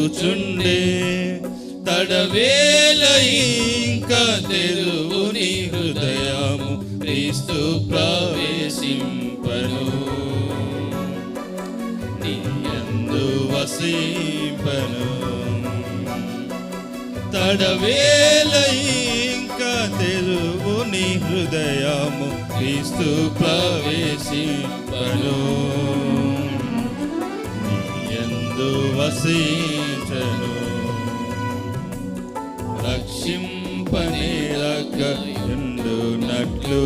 చూచుచుండే తడవేల ఇంకా తెరువు నీ హృదయము క్రీస్తు ప్రవేశింపను నీ యందు వసింపను తడవేల ఇంకా తెరువు నీ హృదయము క్రీస్తు ప్రవేశింపను నీ యందు వసించను రక్షింపని రక్షయుండునట్లు